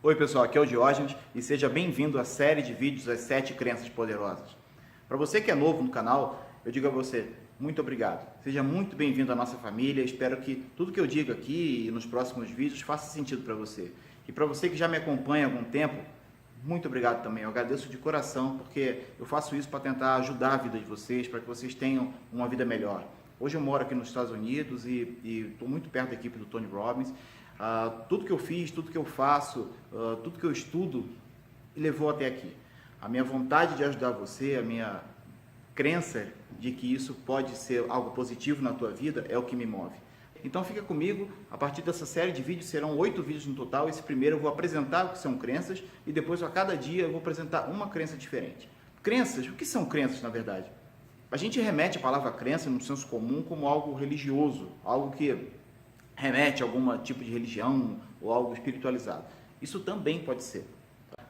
Oi pessoal, aqui é o Diógenes e seja bem-vindo à série de vídeos As 7 Crenças Poderosas. Para você que é novo no canal, eu digo a você, muito obrigado. Seja muito bem-vindo à nossa família, espero que tudo que eu digo aqui e nos próximos vídeos faça sentido para você. E para você que já me acompanha há algum tempo, muito obrigado também, eu agradeço de coração, porque eu faço isso para tentar ajudar a vida de vocês, para que vocês tenham uma vida melhor. Hoje eu moro aqui nos Estados Unidos e estou muito perto da equipe do Tony Robbins. Tudo que eu fiz, tudo que eu faço, tudo que eu estudo, levou até aqui. A minha vontade de ajudar você, a minha crença de que isso pode ser algo positivo na tua vida é o que me move. Então fica comigo, a partir dessa série de vídeos, serão 8 vídeos no total. Esse primeiro eu vou apresentar o que são crenças e depois a cada dia eu vou apresentar uma crença diferente. Crenças, o que são crenças na verdade? A gente remete a palavra crença no senso comum como algo religioso, algo que remete a algum tipo de religião ou algo espiritualizado. Isso também pode ser.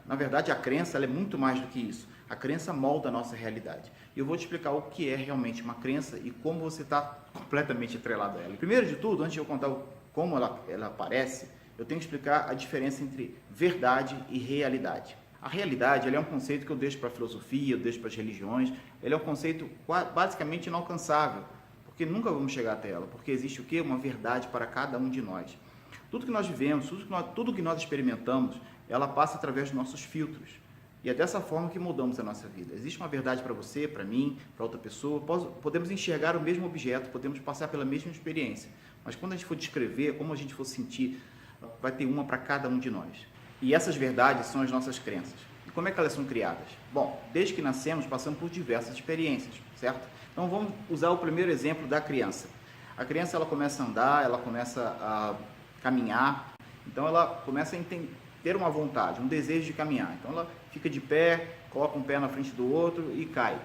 Na verdade, a crença ela é muito mais do que isso. A crença molda a nossa realidade. E eu vou te explicar o que é realmente uma crença e como você está completamente atrelado a ela. Primeiro de tudo, antes de eu contar como ela aparece, eu tenho que explicar a diferença entre verdade e realidade. A realidade ela é um conceito que eu deixo para a filosofia, eu deixo para as religiões. Ele é um conceito basicamente inalcançável, porque nunca vamos chegar até ela, porque existe o quê? Uma verdade para cada um de nós. Tudo que nós vivemos, tudo que nós experimentamos, ela passa através dos nossos filtros. E é dessa forma que mudamos a nossa vida. Existe uma verdade para você, para mim, para outra pessoa. Podemos enxergar o mesmo objeto, podemos passar pela mesma experiência. Mas quando a gente for descrever, como a gente for sentir, vai ter uma para cada um de nós. E essas verdades são as nossas crenças. E como é que elas são criadas? Bom, desde que nascemos, passamos por diversas experiências, certo? Então vamos usar o primeiro exemplo da criança. A criança ela começa a andar, ela começa a caminhar, então ela começa a ter uma vontade, um desejo de caminhar. Então ela fica de pé, coloca um pé na frente do outro e cai.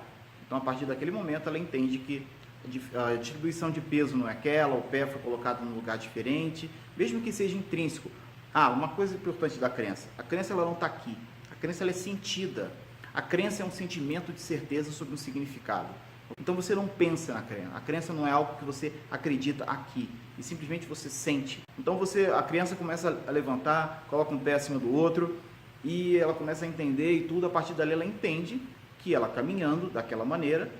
Então a partir daquele momento ela entende que a distribuição de peso não é aquela, o pé foi colocado num lugar diferente, mesmo que seja intrínseco. Uma coisa importante da crença, a crença ela não está aqui, a crença ela é sentida. A crença é um sentimento de certeza sobre um significado. Então você não pensa na crença. A crença não é algo que você acredita aqui e simplesmente você sente. Então a criança começa a levantar, coloca um pé acima do outro e ela começa a entender e tudo. A partir dali ela entende que ela caminhando daquela maneira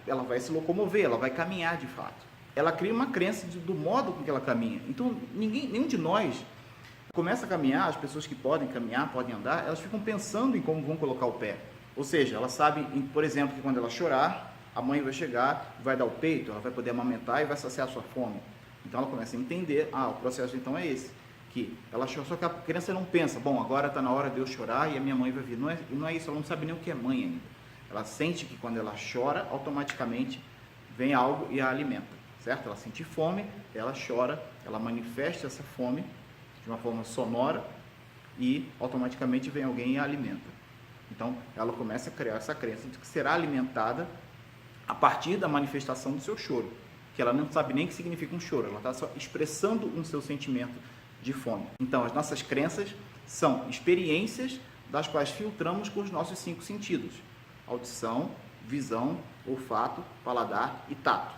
ela vai se locomover, ela vai caminhar de fato. Ela cria uma crença do modo com que ela caminha. Então nenhum de nós começa a caminhar. As pessoas que podem caminhar, podem andar, elas ficam pensando em como vão colocar o pé. Ou seja, ela sabe, por exemplo, que quando ela chorar, a mãe vai chegar, vai dar o peito, ela vai poder amamentar e vai saciar a sua fome. Então ela começa a entender, o processo então é esse, que ela chora, só que a criança não pensa, bom, agora está na hora de eu chorar e a minha mãe vai vir. Não é isso, ela não sabe nem o que é mãe ainda. Ela sente que quando ela chora, automaticamente vem algo e a alimenta, certo? Ela sente fome, ela chora, ela manifesta essa fome de uma forma sonora e automaticamente vem alguém e a alimenta. Então, ela começa a criar essa crença de que será alimentada a partir da manifestação do seu choro, que ela não sabe nem o que significa um choro, ela está só expressando um seu sentimento de fome. Então, as nossas crenças são experiências das quais filtramos com os nossos 5 sentidos: audição, visão, olfato, paladar e tato.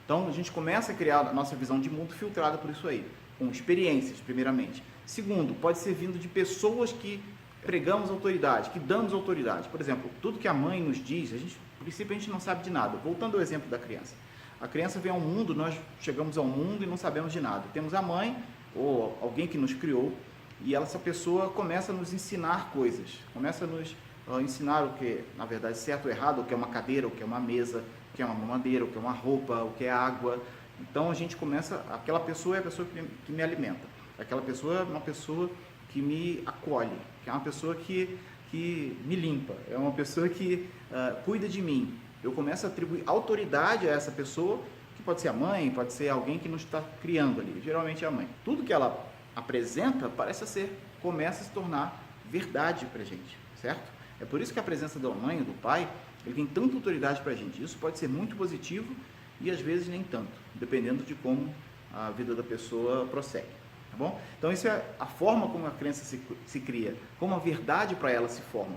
Então, a gente começa a criar a nossa visão de mundo filtrada por isso aí, com experiências, primeiramente. Segundo, pode ser vindo de pessoas que pregamos autoridade, que damos autoridade. Por exemplo, tudo que a mãe nos diz, no princípio a gente não sabe de nada. Voltando ao exemplo da criança. A criança vem ao mundo, nós chegamos ao mundo e não sabemos de nada. Temos a mãe, ou alguém que nos criou, e essa pessoa começa a nos ensinar coisas. Começa a nos ensinar o que, na verdade, certo ou errado, o que é uma cadeira, o que é uma mesa, o que é uma mamadeira, o que é uma roupa, o que é água. Então a gente começa, aquela pessoa é a pessoa que me alimenta. Aquela pessoa é uma pessoa que me acolhe, que é uma pessoa que me limpa, é uma pessoa que cuida de mim. Eu começo a atribuir autoridade a essa pessoa, que pode ser a mãe, pode ser alguém que nos está criando ali, geralmente é a mãe. Tudo que ela apresenta começa a se tornar verdade para a gente, certo? É por isso que a presença da mãe e do pai, ele tem tanta autoridade para a gente. Isso pode ser muito positivo e às vezes nem tanto, dependendo de como a vida da pessoa prossegue. Tá bom? Então, isso é a forma como a crença se cria, como a verdade para ela se forma.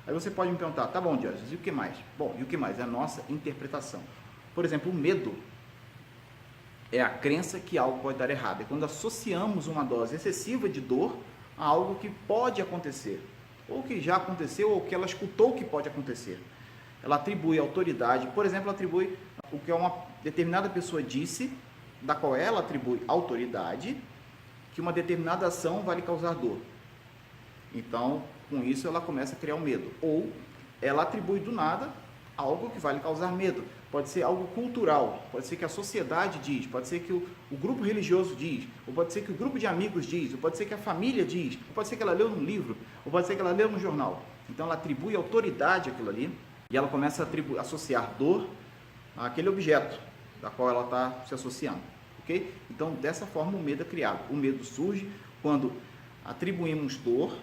Aí você pode me perguntar, tá bom, Diógenes, e o que mais? Bom, e o que mais? É a nossa interpretação. Por exemplo, o medo. é a crença que algo pode dar errado. É quando associamos uma dose excessiva de dor a algo que pode acontecer, ou que já aconteceu, ou que ela escutou que pode acontecer. Ela atribui autoridade, por exemplo, atribui o que uma determinada pessoa disse, da qual ela atribui autoridade, que uma determinada ação vai lhe causar dor. Então, com isso, ela começa a criar um medo. Ou ela atribui do nada algo que vai lhe causar medo. Pode ser algo cultural, pode ser que a sociedade diz, pode ser que o grupo religioso diz, ou pode ser que o grupo de amigos diz, ou pode ser que a família diz, ou pode ser que ela leu num livro, ou pode ser que ela leu num jornal. Então, ela atribui autoridade àquilo ali e ela começa a associar dor àquele objeto da qual ela está se associando. Okay? Então, dessa forma, o medo é criado. O medo surge quando atribuímos dor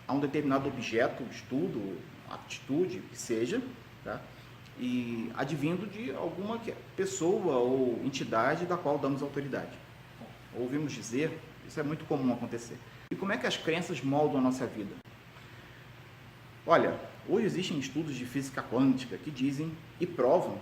a um determinado objeto, estudo, atitude, que seja, tá? E advindo de alguma pessoa ou entidade da qual damos autoridade. Ouvimos dizer, isso é muito comum acontecer. E como é que as crenças moldam a nossa vida? Olha, hoje existem estudos de física quântica que dizem e provam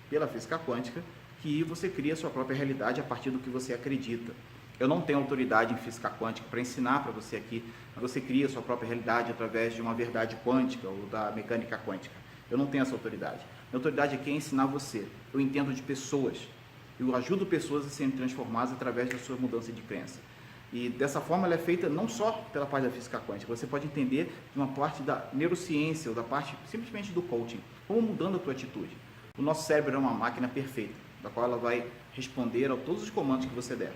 pela física quântica que você cria a sua própria realidade a partir do que você acredita. Eu não tenho autoridade em física quântica para ensinar para você aqui, mas você cria a sua própria realidade através de uma verdade quântica ou da mecânica quântica. Eu não tenho essa autoridade. Minha autoridade aqui é ensinar você. Eu entendo de pessoas. Eu ajudo pessoas a serem transformadas através da sua mudança de crença. E dessa forma ela é feita não só pela parte da física quântica, você pode entender de uma parte da neurociência ou da parte simplesmente do coaching, como mudando a tua atitude. O nosso cérebro é uma máquina perfeita, da qual ela vai responder a todos os comandos que você der.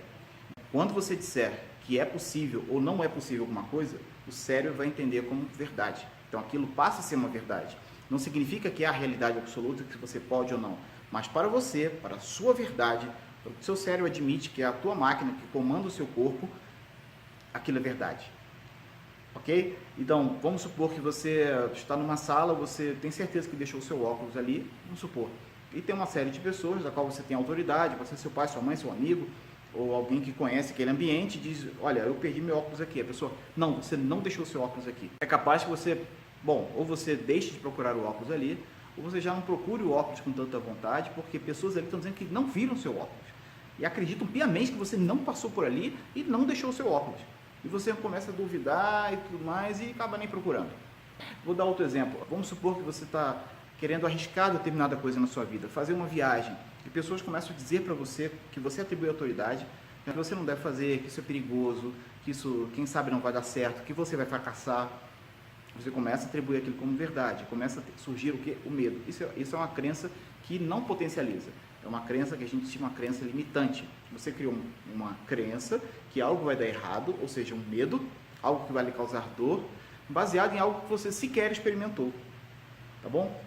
Quando você disser que é possível ou não é possível alguma coisa, o cérebro vai entender como verdade. Então aquilo passa a ser uma verdade. Não significa que é a realidade absoluta que você pode ou não, mas para você, para a sua verdade, o seu cérebro admite que é a tua máquina que comanda o seu corpo, aquilo é verdade. Ok? Então, vamos supor que você está numa sala, você tem certeza que deixou o seu óculos ali, vamos supor, e tem uma série de pessoas da qual você tem autoridade, pode ser seu pai, sua mãe, seu amigo, ou alguém que conhece aquele ambiente, diz, olha, eu perdi meu óculos aqui. A pessoa, não, você não deixou o seu óculos aqui. É capaz que você, ou você deixe de procurar o óculos ali, ou você já não procure o óculos com tanta vontade, porque pessoas ali estão dizendo que não viram o seu óculos. E acreditam piamente que você não passou por ali e não deixou o seu óculos. E você começa a duvidar e tudo mais e acaba nem procurando. Vou dar outro exemplo. Vamos supor que você está querendo arriscar determinada coisa na sua vida, fazer uma viagem, e pessoas começam a dizer para você que você atribui autoridade, que você não deve fazer, que isso é perigoso, que isso, quem sabe, não vai dar certo, que você vai fracassar. Você começa a atribuir aquilo como verdade, começa a surgir o quê? O medo. Isso é uma crença que não potencializa. É uma crença que a gente chama de crença limitante. Você criou uma crença que algo vai dar errado, ou seja, um medo, algo que vai lhe causar dor, baseado em algo que você sequer experimentou. Tá bom?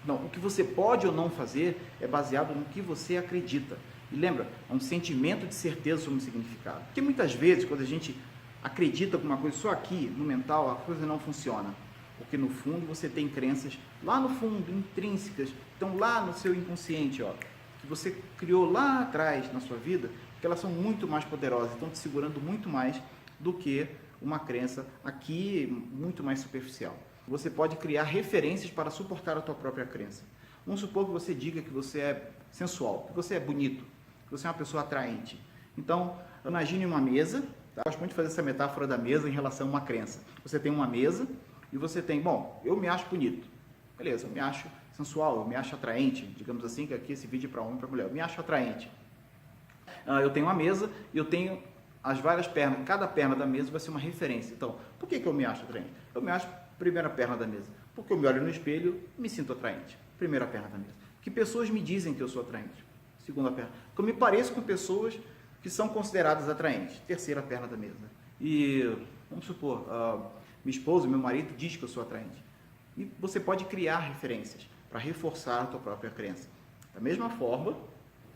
Não, o que você pode ou não fazer é baseado no que você acredita. E lembra, é um sentimento de certeza sobre o significado. Porque muitas vezes, quando a gente acredita em alguma coisa só aqui, no mental, a coisa não funciona. Porque no fundo você tem crenças lá no fundo, intrínsecas, estão lá no seu inconsciente, ó, que você criou lá atrás na sua vida, que elas são muito mais poderosas, estão te segurando muito mais do que uma crença aqui muito mais superficial. Você pode criar referências para suportar a tua própria crença. Vamos supor que você diga que você é sensual, que você é bonito, que você é uma pessoa atraente. Então, imagine uma mesa, tá? Eu gosto muito de fazer essa metáfora da mesa em relação a uma crença. Você tem uma mesa e você tem, eu me acho bonito. Beleza, eu me acho sensual, eu me acho atraente. Digamos assim, que aqui esse vídeo é para homem e para mulher. Eu me acho atraente. Eu tenho uma mesa e eu tenho as várias pernas. Cada perna da mesa vai ser uma referência. Então, por que eu me acho atraente? Eu me acho primeira perna da mesa. Porque eu me olho no espelho e me sinto atraente. Primeira perna da mesa. Que pessoas me dizem que eu sou atraente. Segunda perna. Que eu me pareço com pessoas que são consideradas atraentes. Terceira perna da mesa. E, vamos supor, minha esposa, meu marido diz que eu sou atraente. E você pode criar referências para reforçar a tua própria crença. Da mesma forma,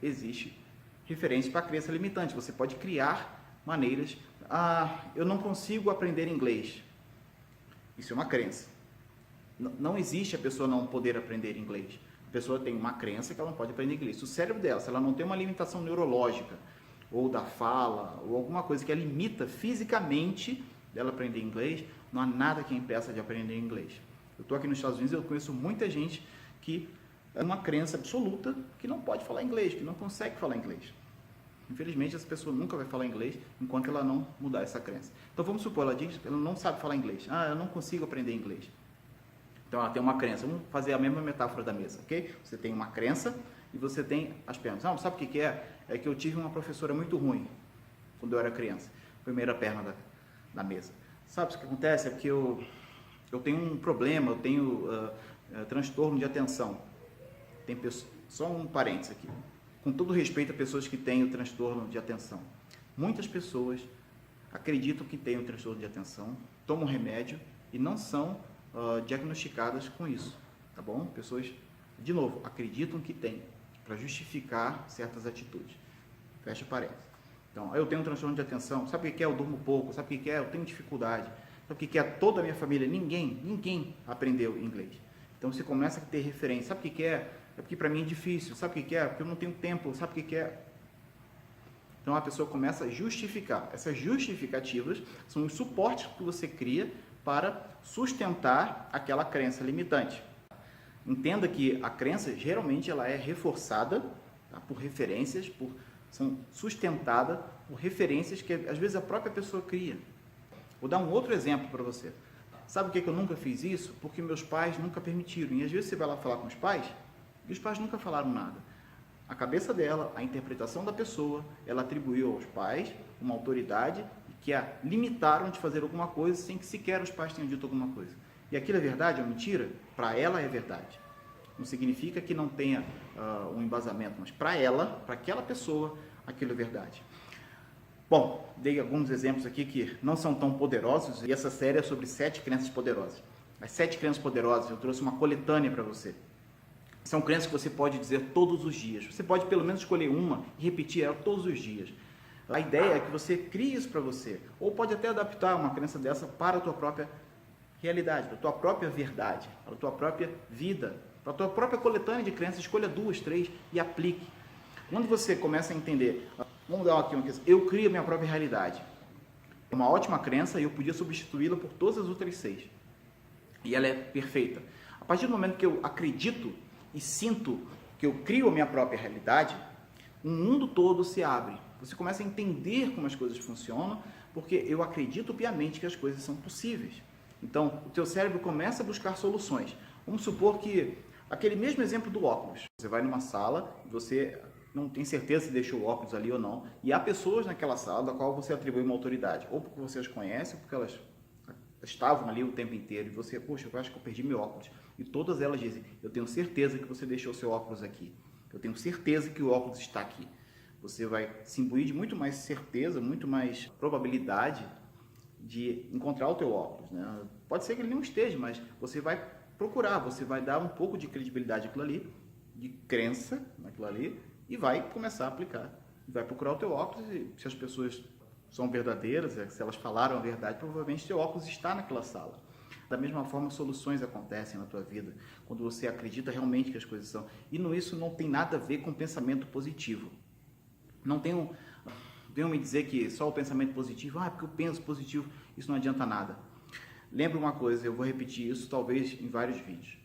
existe referência para a crença limitante. Você pode criar maneiras. Eu não consigo aprender inglês. Isso é uma crença. Não existe a pessoa não poder aprender inglês. A pessoa tem uma crença que ela não pode aprender inglês. O cérebro dela, se ela não tem uma limitação neurológica, ou da fala, ou alguma coisa que a limita fisicamente dela aprender inglês, não há nada que impeça de aprender inglês. Eu estou aqui nos Estados Unidos e eu conheço muita gente que é uma crença absoluta que não pode falar inglês, que não consegue falar inglês. Infelizmente, essa pessoa nunca vai falar inglês enquanto ela não mudar essa crença. Então, vamos supor, ela diz que ela não sabe falar inglês. Eu não consigo aprender inglês. Então, ela tem uma crença. Vamos fazer a mesma metáfora da mesa, ok? Você tem uma crença e você tem as pernas. Sabe o que é? É que eu tive uma professora muito ruim quando eu era criança. Primeira perna da mesa. Sabe o que acontece? É que eu tenho um problema, eu tenho transtorno de atenção. Tem pessoas, só um parênteses aqui. Com todo respeito a pessoas que têm o transtorno de atenção. Muitas pessoas acreditam que têm o transtorno de atenção, tomam remédio e não são diagnosticadas com isso, tá bom? Pessoas, de novo, acreditam que têm, para justificar certas atitudes. Fecha parênteses. Então, eu tenho um transtorno de atenção, sabe o que é? Eu durmo pouco, sabe o que é? Eu tenho dificuldade, sabe o que é? Toda a minha família, ninguém aprendeu inglês. Então, você começa a ter referência, sabe o que é? É porque para mim é difícil, sabe o que é? Porque eu não tenho tempo, sabe o que é? Então a pessoa começa a justificar. Essas justificativas são os suportes que você cria para sustentar aquela crença limitante. Entenda que a crença geralmente ela é reforçada, tá, por referências, são sustentadas por referências que às vezes a própria pessoa cria. Vou dar um outro exemplo para você. Sabe o que eu nunca fiz isso? Porque meus pais nunca permitiram. E às vezes você vai lá falar com os pais e os pais nunca falaram nada. A cabeça dela, a interpretação da pessoa, ela atribuiu aos pais uma autoridade que a limitaram de fazer alguma coisa sem que sequer os pais tenham dito alguma coisa. E aquilo é verdade ou mentira? Para ela é verdade. Não significa que não tenha um embasamento, mas para ela, para aquela pessoa, aquilo é verdade. Bom, dei alguns exemplos aqui que não são tão poderosos e essa série é sobre 7 crenças poderosas. As 7 crenças poderosas, eu trouxe uma coletânea para você. São crenças que você pode dizer todos os dias. Você pode pelo menos escolher uma e repetir ela todos os dias. A ideia é que você crie isso para você. Ou pode até adaptar uma crença dessa para a tua própria realidade, para a tua própria verdade, para a tua própria vida, para a tua própria coletânea de crenças. Escolha 2, 3 e aplique. Quando você começa a entender, vamos dar aqui uma questão, eu crio a minha própria realidade. É uma ótima crença e eu podia substituí-la por todas as outras 6. E ela é perfeita. A partir do momento que eu acredito e sinto que eu crio a minha própria realidade, o mundo todo se abre. Você começa a entender como as coisas funcionam, porque eu acredito piamente que as coisas são possíveis. Então, o teu cérebro começa a buscar soluções. Vamos supor que, aquele mesmo exemplo do óculos, você vai numa sala, você não tem certeza se deixou o óculos ali ou não, e há pessoas naquela sala da qual você atribui uma autoridade, ou porque você as conhece, ou porque elas estavam ali o tempo inteiro, e você, poxa, eu acho que eu perdi meu óculos. E todas elas dizem, eu tenho certeza que você deixou seu óculos aqui. Eu tenho certeza que o óculos está aqui. Você vai se imbuir de muito mais certeza, muito mais probabilidade de encontrar o teu óculos, né? Pode ser que ele não esteja, mas você vai procurar, você vai dar um pouco de credibilidade àquilo ali, de crença naquilo ali, e vai começar a aplicar. Vai procurar o teu óculos e se as pessoas são verdadeiras, se elas falaram a verdade, provavelmente teu óculos está naquela sala. Da mesma forma, soluções acontecem na tua vida, quando você acredita realmente que as coisas são. E isso não tem nada a ver com pensamento positivo. Não venham me dizer que só o pensamento positivo, porque eu penso positivo, isso não adianta nada. Lembre uma coisa, eu vou repetir isso talvez em vários vídeos.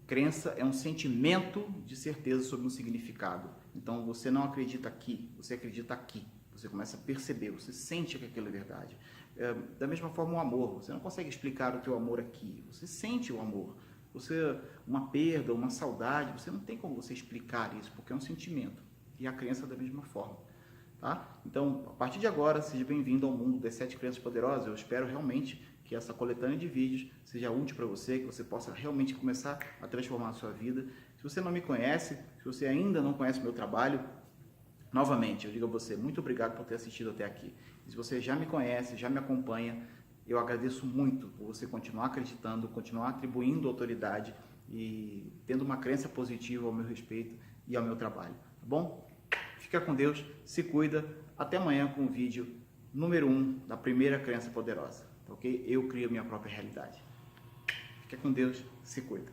Crença é um sentimento de certeza sobre um significado. Então, você não acredita aqui, você acredita aqui. Você começa a perceber, você sente que aquilo é verdade. Da mesma forma o amor, você não consegue explicar o teu amor aqui, você sente o amor. Uma perda, uma saudade, você não tem como você explicar isso, porque é um sentimento. E a crença da mesma forma. Tá? Então, a partir de agora, seja bem-vindo ao mundo das 7 crenças poderosas. Eu espero realmente que essa coletânea de vídeos seja útil para você, que você possa realmente começar a transformar a sua vida. Se você não me conhece, se você ainda não conhece o meu trabalho, novamente, eu digo a você, muito obrigado por ter assistido até aqui. E se você já me conhece, já me acompanha, eu agradeço muito por você continuar acreditando, continuar atribuindo autoridade e tendo uma crença positiva ao meu respeito e ao meu trabalho. Tá bom? Fica com Deus, se cuida. Até amanhã com o vídeo número 1 da primeira crença poderosa. Ok? Eu crio minha própria realidade. Fica com Deus, se cuida.